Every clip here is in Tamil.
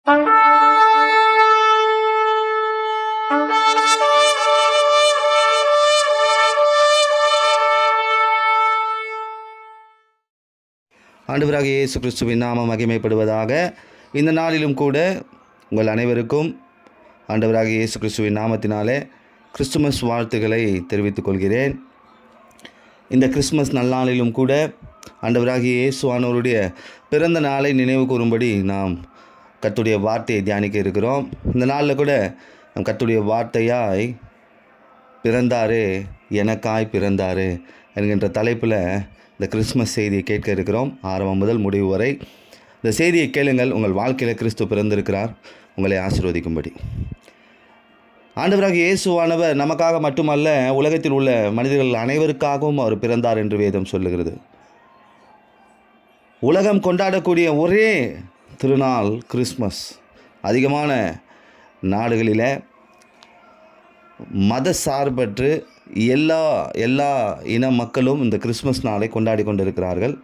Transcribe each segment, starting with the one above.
ஆண்டவராகிய இயேசு கிறிஸ்துவின் நாமம் மகிமைப்படுவதாக. இந்த நாளிலும் கூட உங்கள் அனைவருக்கும் ஆண்டவராகிய இயேசு கிறிஸ்துவின் நாமத்தினாலே கிறிஸ்துமஸ் வாழ்த்துக்களை தெரிவித்துக் கொள்கிறேன். இந்த கிறிஸ்துமஸ் நல்நாளிலும் கூட ஆண்டவராகிய இயேசுவானவருடைய பிறந்த நாளை நினைவு கூறும்படி நாம் கர்த்தருடைய வார்த்தையை தியானிக்க இருக்கிறோம். இந்த நாளில் கூட நம் கர்த்தருடைய வார்த்தையாய் பிறந்தாரே, எனக்காய் பிறந்தாரே என்கின்ற தலைப்பில் இந்த கிறிஸ்துமஸ் செய்தியை கேட்க இருக்கிறோம். ஆரம்பம் முதல் முடிவு வரை இந்த செய்தியை கேளுங்கள். உங்கள் வாழ்க்கையில் கிறிஸ்து பிறந்திருக்கிறார், உங்களை ஆசீர்வதிக்கும்படி. ஆண்டவராகிய இயேசுவானவர் நமக்காக மட்டுமல்ல, உலகத்தில் உள்ள மனிதர்கள் அனைவருக்காகவும் அவர் பிறந்தார் என்று வேதம் சொல்லுகிறது. உலகம் கொண்டாடக்கூடிய ஒரே திருநாள் கிறிஸ்மஸ். அதிகமான நாடுகளில் மத சார்பற்று எல்லா இன மக்களும் இந்த கிறிஸ்மஸ் நாளை கொண்டாடி கொண்டிருக்கிறார்கள்.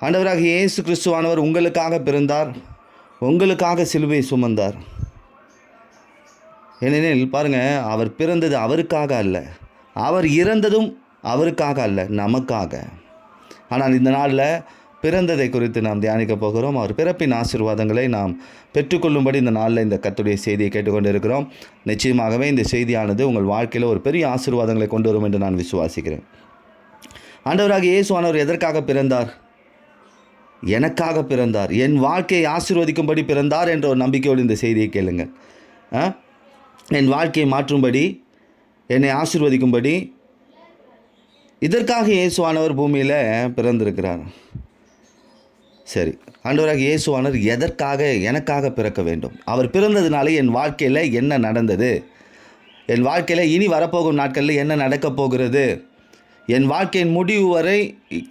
ஆண்டவராகிய இயேசு கிறிஸ்துவானவர் உங்களுக்காக பிறந்தார், உங்களுக்காக சிலுவை சுமந்தார். ஏனெனில் பாருங்கள், அவர் பிறந்தது அவருக்காக அல்ல, அவர் இறந்ததும் அவருக்காக அல்ல, நமக்காக. ஆனால் இந்த நாளில் பிறந்ததை குறித்து நாம் தியானிக்க போகிறோம். அவர் பிறப்பின் ஆசீர்வாதங்களை நாம் பெற்றுக்கொள்ளும்படி இந்த நாளில் இந்த கர்த்தருடைய செய்தியை கேட்டுக்கொண்டு இருக்கிறோம். நிச்சயமாகவே இந்த செய்தியானது உங்கள் வாழ்க்கையில் ஒரு பெரிய ஆசீர்வாதங்களை கொண்டு வரும் என்று நான் விசுவாசிக்கிறேன். ஆண்டவராகிய இயேசுவானவர் எதற்காக பிறந்தார்? எனக்காக பிறந்தார், என் வாழ்க்கையை ஆசீர்வதிக்கும்படி பிறந்தார் என்ற ஒரு நம்பிக்கையோடு இந்த செய்தியை கேளுங்கள். என் வாழ்க்கையை மாற்றும்படி, என்னை ஆசீர்வதிக்கும்படி, இதற்காக இயேசுவானவர் பூமியில் பிறந்திருக்கிறார். சரி, ஆண்டவராகிய இயேசுவானவர் எதற்காக எனக்காக பிறக்க வேண்டும்? அவர் பிறந்ததுனால என் வாழ்க்கையில் என்ன நடந்தது? என் வாழ்க்கையில் இனி வரப்போகும் நாட்களில் என்ன நடக்கப் போகிறது? என் வாழ்க்கையின் முடிவு வரை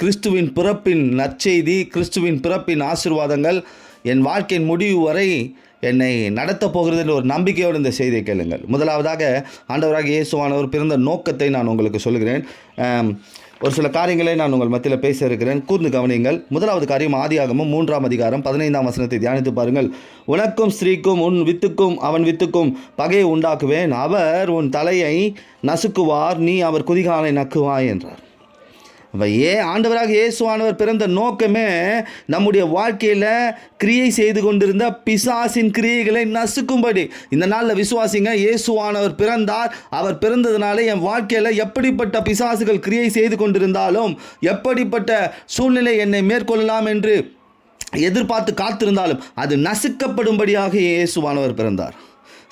கிறிஸ்துவின் பிறப்பின் நற்செய்தி, கிறிஸ்துவின் பிறப்பின் ஆசீர்வாதங்கள் என் வாழ்க்கையின் முடிவு வரை என்னை நடத்தப் போகிறது என்ற ஒரு நம்பிக்கையோடு இந்த செய்தியை கேளுங்கள். முதலாவதாக ஆண்டவராகிய இயேசுவானவர் பிறந்த நோக்கத்தை நான் உங்களுக்கு சொல்கிறேன். ஒரு சில காரியங்களை நான் உங்கள் மத்தியில் பேச இருக்கிறேன், கூர்ந்து கவனியுங்கள். முதலாவது காரியம் ஆதியாகமம் 3ஆம் அதிகாரம் 15ஆம் வசனத்தை தியானித்து பாருங்கள். உனக்கும் ஸ்திரீக்கும் உன் வித்துக்கும் அவன் வித்துக்கும் பகையை உண்டாக்குவேன், அவர் உன் தலையை நசுக்குவார், நீ அவர் குதிகாலை நக்குவாய் என்றார். ஆண்டவராக இயேசுவானவர் பிறந்த நோக்கமே நம்முடைய வாழ்க்கையில் கிரியை செய்து கொண்டிருந்த பிசாசின் கிரியைகளை நசுக்கும்படி. இந்த நாளில் விசுவாசிங்க, இயேசுவானவர் பிறந்தார். அவர் பிறந்ததுனால என் வாழ்க்கையில் எப்படிப்பட்ட பிசாசுகள் கிரியை செய்து கொண்டிருந்தாலும், எப்படிப்பட்ட சூழ்நிலை என்னை மேற்கொள்ளலாம் என்று எதிர்பார்த்து காத்திருந்தாலும் அது நசுக்கப்படும்படியாக இயேசுவானவர் பிறந்தார்.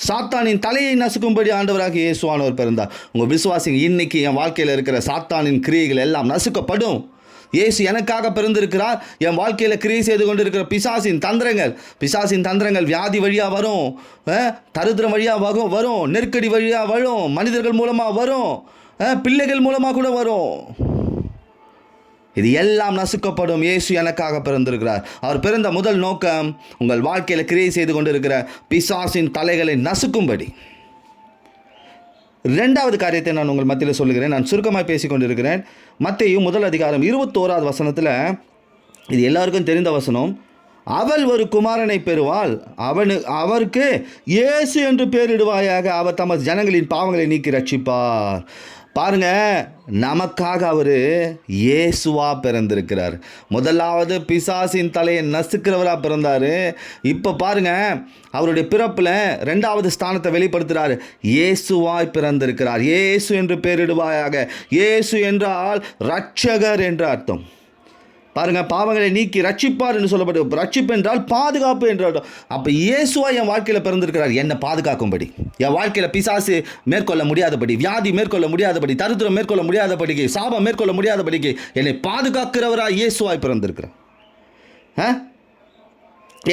சாத்தானின் தலையை நசுக்கும்படி ஆண்டவராக இயேசுவானவர் பிறந்தார். உங்கள் விசுவாசிங்க, இன்னைக்கு என் வாழ்க்கையில் இருக்கிற சாத்தானின் கிரியைகள் எல்லாம் நசுக்கப்படும். இயேசு எனக்காக பிறந்திருக்கிறார். என் வாழ்க்கையில் கிரியை செய்து கொண்டிருக்கிற பிசாசின் தந்திரங்கள் வியாதி வழியாக வரும், தரித்திரம் வழியாக வரும், நெருக்கடி வழியாக வரும், மனிதர்கள் மூலமாக வரும், பிள்ளைகள் மூலமாக கூட வரும். இது எல்லாம் நசுக்கப்படும். இயேசு எனக்காக பிறந்திருக்கிறார். அவர் பிறந்த முதல் நோக்கம் உங்கள் வாழ்க்கையில் கிரியை செய்து கொண்டிருக்கிற பிசாசின் தலைகளை நசுக்கும்படி. இரண்டாவது காரியத்தை நான் உங்கள் மத்தியில் சொல்லுகிறேன். நான் சுருக்கமாக பேசி கொண்டிருக்கிறேன். மத்தேயு 1 அதிகாரம் 21வது வசனத்தில், இது எல்லாருக்கும் தெரிந்த வசனம், அவள் ஒரு குமாரனை பெறுவாள், அவருக்கு இயேசு என்று பெயரிடுவாயாக, அவர் தமது ஜனங்களின் பாவங்களை நீக்கி ரட்சிப்பார். பாருங்க, நமக்காக அவர் இயேசுவா பிறந்திருக்கிறார். முதலாவது பிசாசின் தலையை நசுக்கிறவராக பிறந்தார். இப்போ பாருங்க, அவருடைய பிறப்பில் 2வது ஸ்தானத்தை வெளிப்படுத்துகிறார். இயேசுவாய் பிறந்திருக்கிறார். இயேசு என்று பெயரிடுவாயாக. இயேசு என்றால் இரட்சகர் என்று அர்த்தம். பாருங்க, பாவங்களை நீக்கி ரட்சிப்பார் என்று சொல்லப்பட்டு, ரட்சிப்பு என்றால் பாதுகாப்பு என்று அர்த்தம். அப்போ இயேசுவா என் வாழ்க்கையில் பிறந்திருக்கிறார், என்னை பாதுகாக்கும்படி, என் வாழ்க்கையில் பிசாசு மேற்கொள்ள முடியாதபடி, வியாதி மேற்கொள்ள முடியாதபடி, தரித்திரம் மேற்கொள்ள முடியாதபடிக்கு, சாபம் மேற்கொள்ள முடியாதபடிக்கு என்னை பாதுகாக்கிறவராக இயேசுவாய் பிறந்திருக்கிறார்.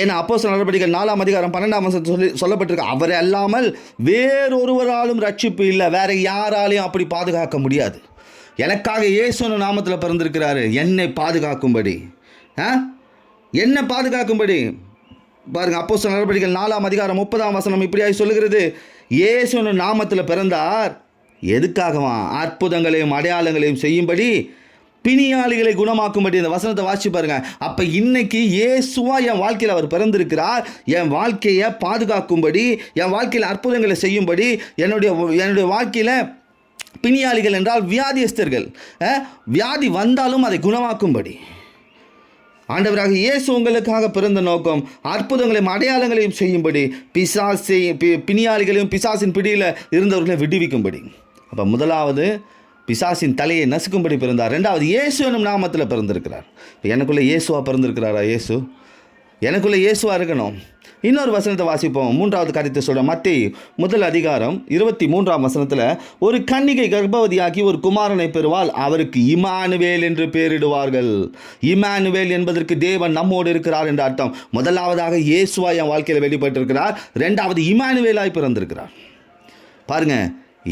ஏன்னா அப்போஸ்தலர் நடவடிக்கைகள் 4ஆம் அதிகாரம் 12ஆம் வசனத்தில் சொல்லப்பட்டிருக்கு, அவரை அல்லாமல் வேறொருவராலும் ரட்சிப்பு இல்லை, வேற யாராலையும் அப்படி பாதுகாக்க முடியாது. எனக்காக இயேசுவின் நாமத்தில் பிறந்திருக்கிறாரு, என்னை பாதுகாக்கும்படி. என்னை பாதுகாக்கும்படி. பாருங்கள், அப்போஸ்தலர் நடவடிக்கைகள் 4ஆம் அதிகாரம் 30ஆம் வசனம் இப்படியாய் சொல்லுகிறது, இயேசுவின் நாமத்தில் பிறந்தார். எதுக்காகவா? அற்புதங்களையும் அடையாளங்களையும் செய்யும்படி பிணியாளிகளை குணமாக்கும்படி. இந்த வசனத்தை வாசிச்சு பாருங்க. அப்போ இன்னைக்கு இயேசுவா என் வாழ்க்கையில் அவர் பிறந்திருக்கிறார். என் வாழ்க்கையை பாதுகாக்கும்படி, என் வாழ்க்கையில் அற்புதங்களை செய்யும்படி, என்னுடைய வாழ்க்கையில் பிணியாளிகள் என்றால் வியாதியஸ்தர்கள், வியாதி வந்தாலும் அதை குணமாக்கும்படி ஆண்டவராக இயேசு உங்களுக்காக பிறந்த நோக்கம் அற்புதங்களையும் அடையாளங்களையும் செய்யும்படி, பிணியாளிகளையும் பிசாசின் பிடியில் இருந்தவர்களை விடுவிக்கும்படி. அப்போ முதலாவது பிசாசின் தலையை நசுக்கும்படி பிறந்தார். ரெண்டாவது இயேசு என்னும் நாமத்தில் பிறந்திருக்கிறார். எனக்குள்ளே இயேசுவா பிறந்திருக்கிறாரா? எனக்குள்ளே இயேசுவா இருக்கணும். இன்னொரு வசனத்தை வாசிப்போம். 3வது காரியத்தை சொல்கிற மத்தேயு 1:23 ஒரு கன்னிகை கர்ப்பவதியாகி ஒரு குமாரனை பெறுவாள், அவருக்கு இம்மானுவேல் என்று பெயரிடுவார்கள். இம்மானுவேல் என்பதற்கு தேவன் நம்மோடு இருக்கிறார் என்ற அர்த்தம். முதலாவதாக இயேசுவா என் வாழ்க்கையில் வெளிப்பட்டிருக்கிறார். ரெண்டாவது இம்மானுவேலாய் பிறந்திருக்கிறார். பாருங்க,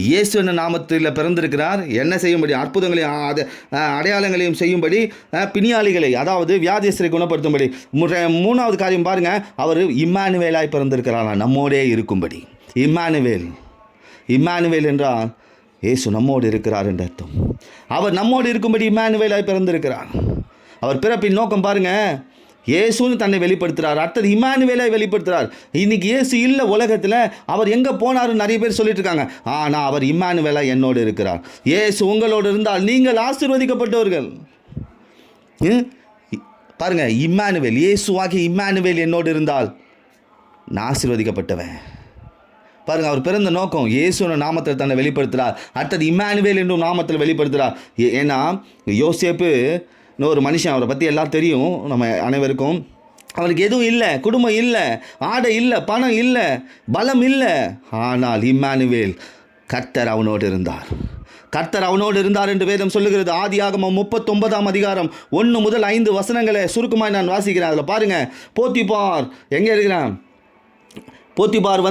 இயேசு என்ற நாமத்தில் பிறந்திருக்கிறார். என்ன செய்யும்படி? அற்புதங்களையும் அடையாளங்களையும் செய்யும்படி, பிணியாளிகளை அதாவது வியாதியஸ்தரை குணப்படுத்தும்படி. 3வது காரியம் பாருங்க, அவர் இம்மானுவேலாய் பிறந்திருக்கிறார், நம்மோடே இருக்கும்படி. இம்மானுவேல் என்றால் இயேசு நம்மோடு இருக்கிறார் என்ற அர்த்தம். அவர் நம்மோடு இருக்கும்படி இம்மானுவேலாய் பிறந்திருக்கிறார். அவர் பிறப்பின் நோக்கம் பாருங்க, இயேசுன்னு தன்னை வெளிப்படுத்துகிறார். அடுத்தது இம்மானுவேலை வெளிப்படுத்துகிறார். இன்னைக்கு இயேசு இல்லை உலகத்தில், அவர் எங்கே போனாருன்னு நிறைய பேர் சொல்லிட்டு இருக்காங்க. ஆனால் அவர் இம்மானுவேலா என்னோடு இருக்கிறார். இயேசு உங்களோடு இருந்தால் நீங்கள் ஆசீர்வதிக்கப்பட்டவர்கள். பாருங்க, இம்மானுவேல், இயேசுவாகிய இம்மானுவேல் என்னோடு இருந்தால் நான் ஆசீர்வதிக்கப்பட்டவன். பாருங்க, அவர் பிறந்த நோக்கம் இயேசுன நாமத்தில் தன்னை வெளிப்படுத்துகிறார். அடுத்தது இம்மானுவேல் என்னும் நாமத்தில் வெளிப்படுத்துகிறார். ஏன்னா யோசேப்பு ஒரு மனுஷன், அவரை பற்றி எல்லாம் தெரியும் நம்ம அனைவருக்கும். அவனுக்கு எதுவும் இல்லை, குடும்பம் இல்லை, ஆடை இல்லை, பணம் இல்லை, பலம் இல்லை. ஆனால் இம்மானுவேல், கர்த்தர் அவனோடு இருந்தார் என்று வேதம் சொல்லுகிறது. ஆதியாகமம் 39 1 முதல் 5 வசனங்களை சுருக்கமாக நான் வாசிக்கிறேன். அதில் பாருங்கள், போத்திபார் எங்கே இருக்கிறான்? போத்திபார்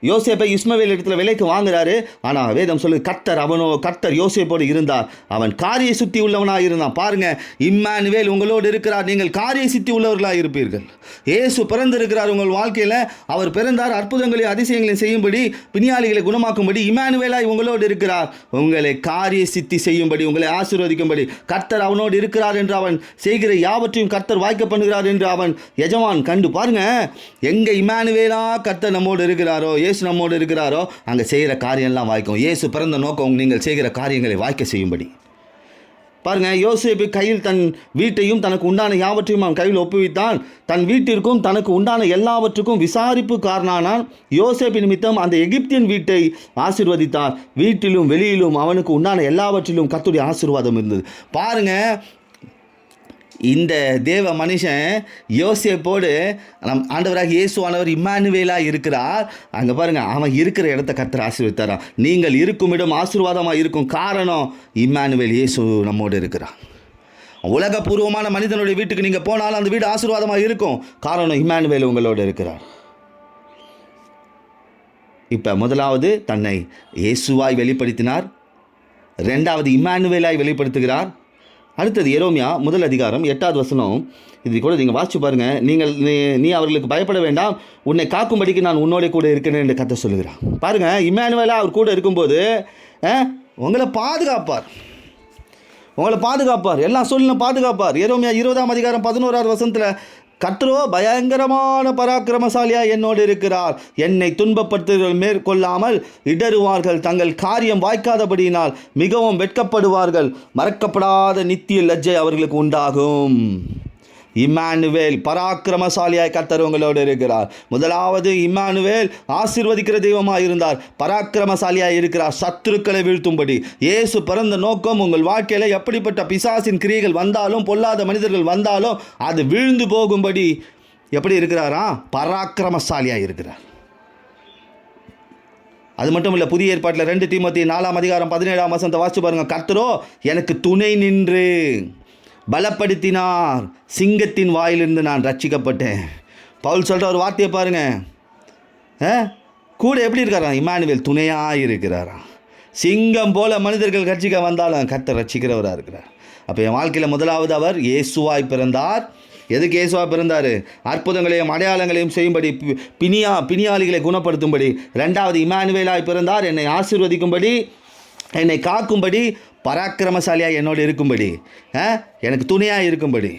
யோசேப்பை இஸ்மவேல் இடத்துல விலைக்கு வாங்குறாரு. ஆனால் வேதம் சொல்லு, கர்த்தர் யோசேப்போடு இருந்தார். அவன் காரிய சுத்தி உள்ளவனாக இருந்தான். பாருங்க, இம்மானுவேல் உங்களோடு இருக்கிறார், நீங்கள் காரிய சித்தி உள்ளவர்களாக இருப்பீர்கள். இயேசு பிறந்திருக்கிறார் உங்கள் வாழ்க்கையில். அவர் பிறந்தார், அற்புதங்களையும் அதிசயங்களையும் செய்யும்படி, பிணியாளிகளை குணமாக்கும்படி. இம்மானுவேலாய் உங்களோடு இருக்கிறார், உங்களை காரிய சித்தி செய்யும்படி, உங்களை ஆசீர்வதிக்கும்படி. கர்த்தர் அவனோடு இருக்கிறார் என்று அவன் செய்கிற யாவற்றையும் கர்த்தர் வாய்க்க பண்ணுகிறார் என்று அவன் எஜமான் கண்டு. பாருங்க, எங்கே இம்மானுவேலா கர்த்தர் நம்மோடு இருக்கிறாரோ, இயேசு நம்மோடு இருக்கிறாரோ, அங்கே செய்கிற காரியம்லாம் வாய்க்கும். இயேசு பிறந்த நோக்கம் நீங்கள் செய்கிற காரியங்களை வாய்க்க செய்யும்படி. பாருங்க, யோசேப்பு கையில் தன் வீட்டையும் தனக்கு உண்டான யாவற்றையும் அவன் கையில் ஒப்புவித்தான். தன் வீட்டிற்கும் தனக்கு உண்டான எல்லாவற்றுக்கும் விசாரிப்பு காரணானால் யோசேப்பு நிமித்தம் அந்த எகிப்தியன் வீட்டை ஆசீர்வதித்தார். வீட்டிலும் வெளியிலும் அவனுக்கு உண்டான எல்லாவற்றிலும் கர்த்தருடைய ஆசீர்வாதம் இருந்தது. பாருங்க, இந்த தேவ மனுஷன் யோசேப்போடு ஆண்டவராக இயேசுவானவர் இம்மானுவேலாக இருக்கிறார். அங்கே பாருங்கள், அவன் இருக்கிற இடத்த கர்த்தர் ஆசீர்வதித்தாராம். நீங்கள் இருக்கும் இடம் ஆசீர்வாதமாக இருக்கும். காரணம், இம்மானுவேல், இயேசு நம்மோடு இருக்கிறார். உலகபூர்வமான மனிதனுடைய வீட்டுக்கு நீங்கள் போனாலும் அந்த வீடு ஆசீர்வாதமாக இருக்கும். காரணம், இம்மானுவேல் உங்களோடு இருக்கிறார். இப்போ முதலாவது தன்னை இயேசுவாய் வெளிப்படுத்தினார். ரெண்டாவது இம்மானுவேலாய் வெளிப்படுத்துகிறார். அடுத்தது எரோமியா 1:8 இது கூட நீங்கள் வாசிச்சு பாருங்கள். நீ அவர்களுக்கு பயப்பட வேண்டாம், உன்னை காக்கும்படிக்கு நான் உன்னோட கூட இருக்கிறேன் என்று கர்த்தர் சொல்லுகிறான். பாருங்கள், இம்மானுவேலா அவர் கூட இருக்கும்போது உங்களை பாதுகாப்பார், எல்லா சூழ்நிலையும் பாதுகாப்பார். எரோமியா 20:11 கர்த்தரோ பயங்கரமான பராக்கிரமசாலியாக என்னோடு இருக்கிறார். என்னை துன்பப்படுத்துதல் மேற்கொள்ளாமல் இடறுவார்கள். தங்கள் காரியம் வாய்க்காதபடியினால் மிகவும் வெட்கப்படுவார்கள். மறக்கப்படாத நித்திய லஜ்ஜை அவர்களுக்கு உண்டாகும். இம்மானுவேல், பராக்கிரமசாலியாய் கர்த்தர் உங்களோடு இருக்கிறார். முதலாவது இம்மானுவேல் ஆசீர்வதிக்கிற தெய்வமாக இருந்தார், பராக்கிரமசாலியாய் இருக்கிறார், சத்துருக்களை வீழ்த்தும்படி. இயேசு பிறந்த நோக்கம் உங்கள் வாழ்க்கையில் எப்படிப்பட்ட பிசாசின் கிரியைகள் வந்தாலும், பொல்லாத மனிதர்கள் வந்தாலும் அது வீழ்ந்து போகும்படி எப்படி இருக்கிறாரா? பராக்கிரமசாலியாக இருக்கிறார். அது மட்டும் இல்லை, புதிய ஏற்பாட்டில் 2 தீமோத்தேயு 4:17 வாசிச்சு பாருங்கள். கர்த்தரோ எனக்கு துணை நின்று பலப்படுத்தினார், சிங்கத்தின் வாயிலிருந்து நான் ரட்சிக்கப்பட்டேன். பவுல் சொல்கிற ஒரு வார்த்தையை பாருங்கள். கூட எப்படி இருக்காராம்? இம்மானுவேல் துணையாக இருக்கிறாராம். சிங்கம் போல மனிதர்கள் ரட்சிக்க வந்தாலும் கர்த்தர் ரட்சிக்கிறவராக இருக்கிறார். அப்போ என் வாழ்க்கையில் முதலாவது அவர் இயேசுவாய் பிறந்தார். எதுக்கு இயேசுவாக பிறந்தார்? அற்புதங்களையும் அடையாளங்களையும் செய்யும்படி, பிணியாளிகளை குணப்படுத்தும்படி. ரெண்டாவது இம்மானுவேலாய் பிறந்தார், என்னை ஆசீர்வதிக்கும்படி. என்னை காக்கும்படி, பராக்கிரமசாலியாக என்னோடு இருக்கும்படி, எனக்கு துணையாக இருக்கும்படி.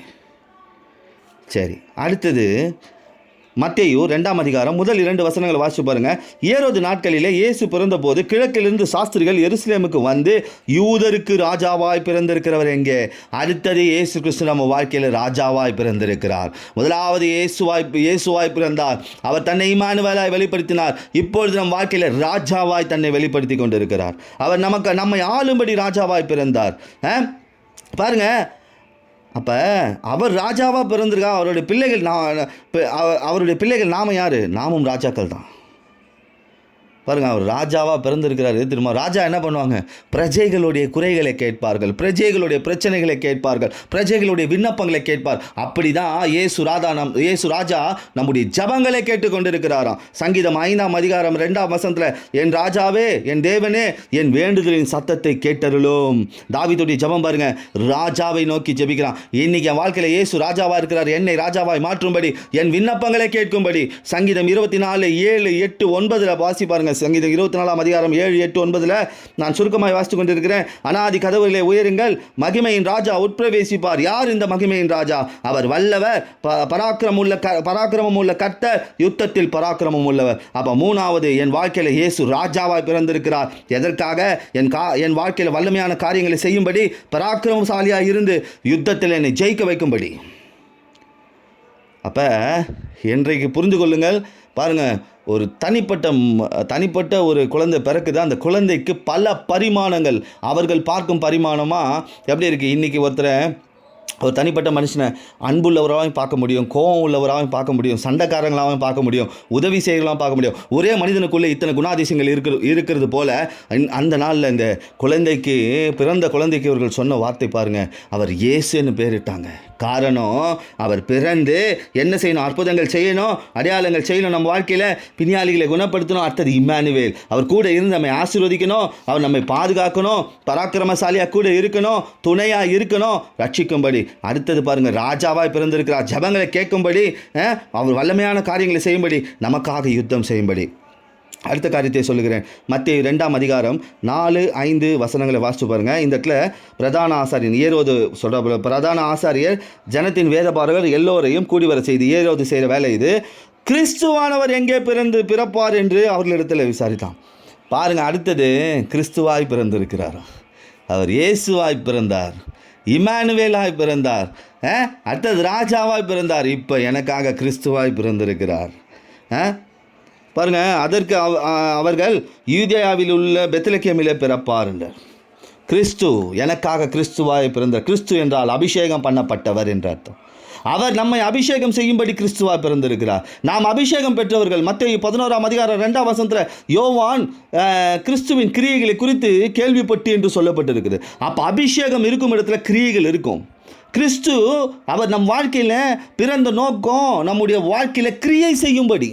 சரி, அடுத்தது மத்தேயு 2ஆம் அதிகாரம் முதல் 2 வசனங்களை வாசிச்சு பாருங்க. ஏரோது நாட்களிலே இயேசு பிறந்தபோது கிழக்கிலிருந்து சாஸ்திரிகள் எருசலேமுக்கு வந்து, யூதருக்கு ராஜாவாய் பிறந்திருக்கிறவர் எங்கே? அடுத்தது இயேசு கிறிஸ்து நம்ம வாழ்க்கையில் ராஜாவாய் பிறந்திருக்கிறார். முதலாவது இயேசுவாய் பிறந்தார். அவர் தன்னை இம்மானுவேலாய் வெளிப்படுத்தினார். இப்பொழுது நம் வாழ்க்கையில் ராஜாவாய் தன்னை வெளிப்படுத்தி கொண்டிருக்கிறார். அவர் நம்மை ஆளும்படி ராஜாவாய் பிறந்தார். பாருங்க, அப்போ அவர் ராஜாவாக பிறந்திருக்கா. அவருடைய பிள்ளைகள் நாம யார்? நாமும் ராஜாக்கள் தான். பாருங்கள், அவர் ராஜாவாக பிறந்திருக்கிறாரு. திரும்ப ராஜா என்ன பண்ணுவாங்க? பிரஜைகளுடைய குறைகளை கேட்பார்கள், பிரஜைகளுடைய பிரச்சனைகளை கேட்பார்கள், பிரஜைகளுடைய விண்ணப்பங்களை கேட்பார். அப்படி தான் இயேசு ராஜா நம்முடைய ஜபங்களை கேட்டுக்கொண்டிருக்கிறாராம். சங்கீதம் 5ஆம் அதிகாரம் 2ஆம் வசனத்தில், என் ராஜாவே, என் தேவனே, என் வேண்டுதலின் சத்தத்தை கேட்டருளும். தாவீதுடைய ஜபம் பாருங்க, ராஜாவை நோக்கி ஜெபிக்கிறான். இன்னைக்கு என் வாழ்க்கையில் இயேசு ராஜாவாக இருக்கிறார். என்னை ராஜாவாய் மாற்றும்படி, என் விண்ணப்பங்களை கேட்கும்படி. சங்கீதம் 24, 7, 8, 9 வாசி பாருங்க. சங்கீதம் 24ஆம் அதிகாரம் 7, 8, 9 நான் சுருக்கமாய் வாசித்துக் கொண்டிருக்கிறேன். அனாதி கதவுகளை உயருங்கள், மகிமையின் ராஜா உட்பிரவேசிப்பார். யார் இந்த மகிமையின் ராஜா? அவர் வல்லவர், பராக்கிரமம் உள்ள கர்த்தர், யுத்தத்தில் பராக்கிரமம் உள்ளவர். அப்போ மூணாவது, என் வாழ்க்கையில் இயேசு ராஜாவாய் பிறந்திருக்கிறார். எதற்காக? என் வாழ்க்கையில் வல்லமையான காரியங்களை செய்யும்படி, பராக்கிரமசாலியாக இருந்து யுத்தத்தில் என்னை ஜெயிக்க வைக்கும்படி. அப்போ இன்றைக்கு புரிந்து கொள்ளுங்கள். பாருங்கள், ஒரு தனிப்பட்ட ஒரு குழந்தை பிறக்குது. அந்த குழந்தைக்கு பல பரிமாணங்கள், அவர்கள் பார்க்கும் பரிமாணமாக எப்படி இருக்குது? இன்றைக்கி ஒரு தனிப்பட்ட மனுஷனை அன்புள்ளவராகவும் பார்க்க முடியும், கோபம் உள்ளவராகவும் பார்க்க முடியும், சண்டைக்காரங்களாகவும் பார்க்க முடியும், உதவி செய்யலாம் பார்க்க முடியும். ஒரே மனிதனுக்குள்ளே இத்தனை குணாதிசயங்கள் இருக்கிறது போல அந்த நாளில் இந்த பிறந்த குழந்தைக்கு இவர்கள் சொன்ன வார்த்தை பாருங்கள், அவர் இயேசுன்னு பேரிட்டாங்க. காரணம், அவர் பிறந்து என்ன செய்யணும்? அற்புதங்கள் செய்யணும், அடையாளங்கள் செய்யணும், நம்ம வாழ்க்கையில் பிணியாளிகளை குணப்படுத்தணும். அடுத்தது இம்மானுவேல், அவர் கூட இருந்து நம்மை ஆசீர்வதிக்கணும், அவர் நம்மை பாதுகாக்கணும், பராக்கிரமசாலியாக கூட இருக்கணும், துணையாக இருக்கணும், ரட்சிக்கும்படி. அடுத்தது பாருங்கள், ராஜாவாய் பிறந்திருக்கிறார். ஜபங்களை கேட்கும்படி, அவர் வல்லமையான காரியங்களை செய்யும்படி, நமக்காக யுத்தம் செய்யும்படி. அடுத்த காரியத்தை சொல்லுகிறேன். மத்தேயு 2ஆம் அதிகாரம் 4, 5 வசனங்களை வாசித்து பாருங்கள். இந்த இடத்துல பிரதான ஆசாரியன் ஏரோது சொல்கிற பிரதான ஆசாரியர் ஜனத்தின் வேதபாரகர் எல்லோரையும் கூடி வர செய்து ஏரோது செய்கிற வேலை இது. கிறிஸ்துவானவர் எங்கே பிறப்பார் என்று அவர்களிடத்தில் விசாரித்தான். பாருங்கள், அடுத்தது கிறிஸ்துவாய் பிறந்திருக்கிறார். அவர் இயேசுவாய் பிறந்தார், இம்மானுவேலாய் பிறந்தார், அடுத்தது ராஜாவாய் பிறந்தார். இப்போ எனக்காக கிறிஸ்துவாய் பிறந்திருக்கிறார். பாருங்கள், அதற்கு அவர்கள் யூதேயாவில் உள்ள பெத்லகேமிலே பிறப்பார் என்றார். கிறிஸ்து எனக்காக கிறிஸ்துவாய் பிறந்தார். கிறிஸ்து என்றால் அபிஷேகம் பண்ணப்பட்டவர் என்ற அர்த்தம். அவர் நம்மை அபிஷேகம் செய்யும்படி கிறிஸ்துவாய் பிறந்திருக்கிறார். நாம் அபிஷேகம் பெற்றவர்கள். மத்தேயு 11ஆம் அதிகாரம் 2ஆம் வசனத்தில் யோவான் கிறிஸ்துவின் கிரியைகளை குறித்து கேள்விப்பட்டு என்று சொல்லப்பட்டிருக்குது. அப்போ அபிஷேகம் இருக்கும் இடத்துல கிரியைகள் இருக்கும். கிறிஸ்து அவர் நம் வாழ்க்கையில் பிறந்த நோக்கம் நம்முடைய வாழ்க்கையில் கிரியை செய்யும்படி.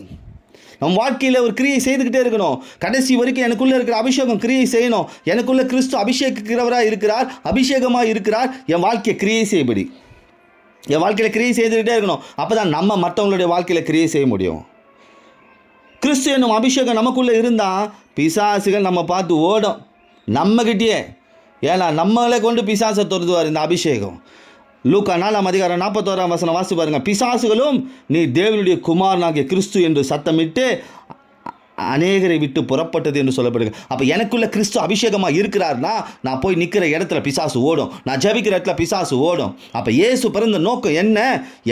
நம் வாழ்க்கையில் ஒரு கிரியை செய்துக்கிட்டே இருக்கணும். கடைசி வரைக்கும் எனக்குள்ளே இருக்கிற அபிஷேகம் கிரியை செய்யணும். எனக்குள்ளே கிறிஸ்து அபிஷேகிக்கிறவராக இருக்கிறார், அபிஷேகமாக இருக்கிறார். என் வாழ்க்கையை கிரியை செய்யபடி, என் வாழ்க்கையில் கிரியை செய்துக்கிட்டே இருக்கணும். அப்போ தான் நம்ம மற்றவங்களுடைய வாழ்க்கையில் கிரியை செய்ய முடியும். கிறிஸ்து என்னும் அபிஷேகம் நமக்குள்ளே இருந்தால் பிசாசுகள் நம்ம பார்த்து ஓடும் நம்மகிட்டே. ஏன்னா நம்மளை கொண்டு பிசாசை துரத்துவார் இந்த அபிஷேகம். லூக்கா 4ஆம் அதிகாரம் 41ஆம் வசனம் வாசி பாருங்கள். பிசாசுகளும் நீ தேவனுடைய குமாரனாகிய கிறிஸ்து என்று சத்தமிட்டு அநேகரை விட்டு புறப்பட்டது என்று சொல்லப்படுது. அப்போ எனக்குள்ள கிறிஸ்து அபிஷேகமாக இருக்கிறார்னா நான் போய் நிற்கிற இடத்துல பிசாசு ஓடும், நான் ஜெபிக்கிற இடத்துல பிசாசு ஓடும். அப்போ இயேசு பிறந்த நோக்கம் என்ன?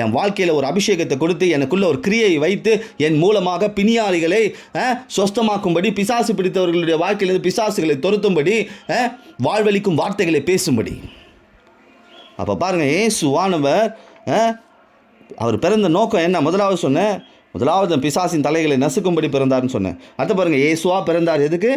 என் வாழ்க்கையில் ஒரு அபிஷேகத்தை கொடுத்து எனக்குள்ள ஒரு கிரியை வைத்து என் மூலமாக பிணியாளிகளை சொஸ்தமாக்கும்படி, பிசாசு பிடித்தவர்களுடைய வாழ்க்கையிலிருந்து பிசாசுகளை துரத்தும்படி, வாழ்வளிக்கும் வார்த்தைகளை பேசும்படி. அப்போ பாருங்கள், இயேசுவானவர் அவர் பிறந்த நோக்கம் என்ன? முதலாவது பிசாசின் தலைகளை நசுக்கும்படி பிறந்தார்னு சொன்னேன். அடுத்து பாருங்கள், இயேசுவா பிறந்தார் எதுக்கு?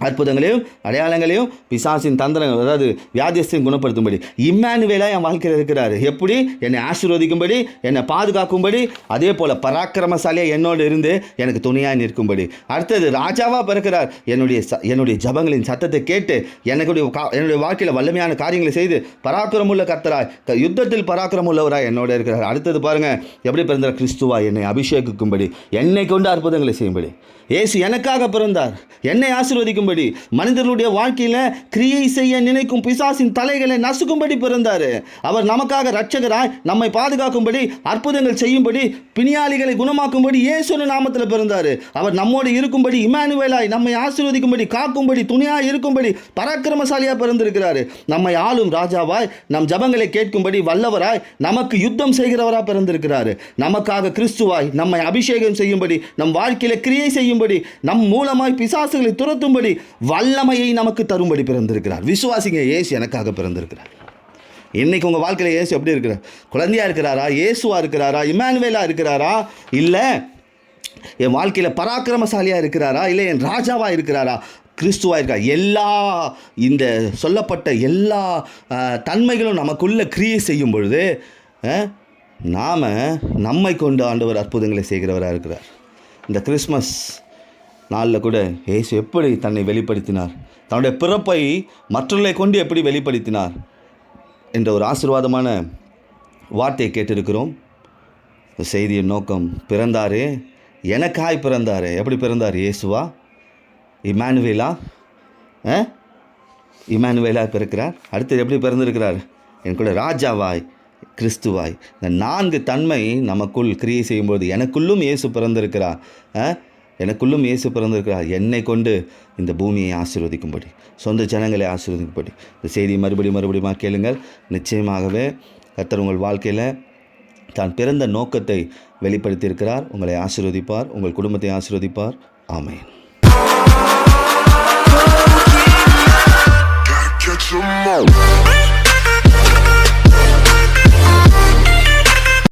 அற்புதங்களையும் அடையாளங்களையும் பிசாசின் தந்திரங்கள், அதாவது வியாதியஸ்தையும் குணப்படுத்தும்படி. இம்மானுவேலாக என் வாழ்க்கையில் இருக்கிறார். எப்படி? என்னை ஆசீர்வதிக்கும்படி, என்னை பாதுகாக்கும்படி, அதே போல் பராக்கிரமசாலியாக என்னோடு இருந்து எனக்கு துணையாக நிற்கும்படி. அடுத்தது ராஜாவாக பிறக்கிறார். என்னுடைய ஜபங்களின் சத்தத்தை கேட்டு என்னுடைய வாழ்க்கையில் வல்லமையான காரியங்களை செய்து பராக்கிரமுள்ள கர்த்தராய், யுத்தத்தில் பராக்கிரமுள்ளவராய் என்னோட இருக்கிறார். அடுத்தது பாருங்கள், எப்படி பிறந்தார்? கிறிஸ்துவா என்னை அபிஷேகிக்கும்படி, என்னை கொண்டு அற்புதங்களை செய்யும்படி. இயேசு எனக்காக பிறந்தார், என்னை ஆசீர்வதிக்கும்படி, செய்யும்படி, மனிதர்களுடைய வாழ்க்கையில் கிரியை செய்ய நினைக்கும் பிசாசின் தலைகளை நசுக்கும்படி பிறந்தார். அவர் நமக்காக இரட்சகராய் நம்மை பாதுகாக்கும்படி, அற்புதங்கள் செய்யும்படி, பிணியாளிகளை குணமாக்கும்படி இயேசுவின் நாமத்தில் பிறந்தார். அவர் நம்மோடு இருக்கும்படி, இம்மானுவேலாய் நம்மை ஆசீர்வதிக்கும்படி, காக்கும்படி, துணையாய் இருக்கும்படி பராக்கிரமசாலியாக பிறந்திருக்கிறார். நம்மை ஆளும் ராஜாவாய், நம் ஜபங்களை கேட்கும்படி வல்லவராய், நமக்கு யுத்தம் செய்கிறவராக பிறந்திருக்கிறார். நமக்காக கிறிஸ்துவாய் நம்மை அபிஷேகம் செய்யும்படி, நம் வாழ்க்கையில் கிரியை செய்யும்படி, நம் மூலமாய் பிசாசுகளை துரத்தும்படி வல்லமையை நமக்கு தரும்படி பிறந்திருக்கிறார். விசுவாசிங்க, இயேசு எனக்காக பிறந்திருக்கிறார். இன்னைக்கு உங்கள் வாழ்க்கையில் இயேசு எப்படி இருக்கிறார்? குழந்தையா இருக்கிறாரா? இயேசுவா இருக்கிறாரா? இம்மானுவேலா இருக்கிறாரா? இல்லை என் வாழ்க்கையில் பராக்கிரமசாலியாக இருக்கிறாரா? இல்லை என் ராஜாவாக இருக்கிறாரா? கிறிஸ்துவாக இருக்கா? எல்லா இந்த சொல்லப்பட்ட எல்லா தன்மைகளும் நமக்குள்ள கிரியை செய்யும் பொழுது நாம் நம்மை கொண்டு ஆண்டவர் அற்புதங்களை செய்கிறவராக இருக்கிறார். இந்த கிறிஸ்மஸ் நாளில் கூட இயேசு எப்படி தன்னை வெளிப்படுத்தினார், தன்னுடைய பிறப்பை மற்றவர்களை கொண்டு எப்படி வெளிப்படுத்தினார் என்ற ஒரு ஆசீர்வாதமான வார்த்தையை கேட்டிருக்கிறோம். செய்தியின் நோக்கம், பிறந்தாரே, எனக்காய் பிறந்தாரே. எப்படி பிறந்தார்? இயேசுவா? இம்மானுவேலா? இம்மானுவேலா பிறக்கிறார். அடுத்தது எப்படி பிறந்திருக்கிறார்? என் கூட ராஜாவாய், கிறிஸ்துவாய். இந்த 4 தன்மை நமக்குள் கிரியை செய்யும்போது எனக்குள்ளும் இயேசு பிறந்திருக்கிறார். எனக்குள்ளும் இயேசு பிறந்திருக்கிறார். என்னை கொண்டு இந்த பூமியை ஆசீர்வதிக்கும்படி, சொந்த ஜனங்களை ஆசீர்வதிக்கும்படி. இந்த செய்தியை மறுபடியும் கேளுங்கள். நிச்சயமாகவே கர்த்தர் உங்கள் வாழ்க்கையில் தான் பிறந்த நோக்கத்தை வெளிப்படுத்தியிருக்கிறார். உங்களை ஆசீர்வதிப்பார், உங்கள் குடும்பத்தை ஆசீர்வதிப்பார். ஆமென்.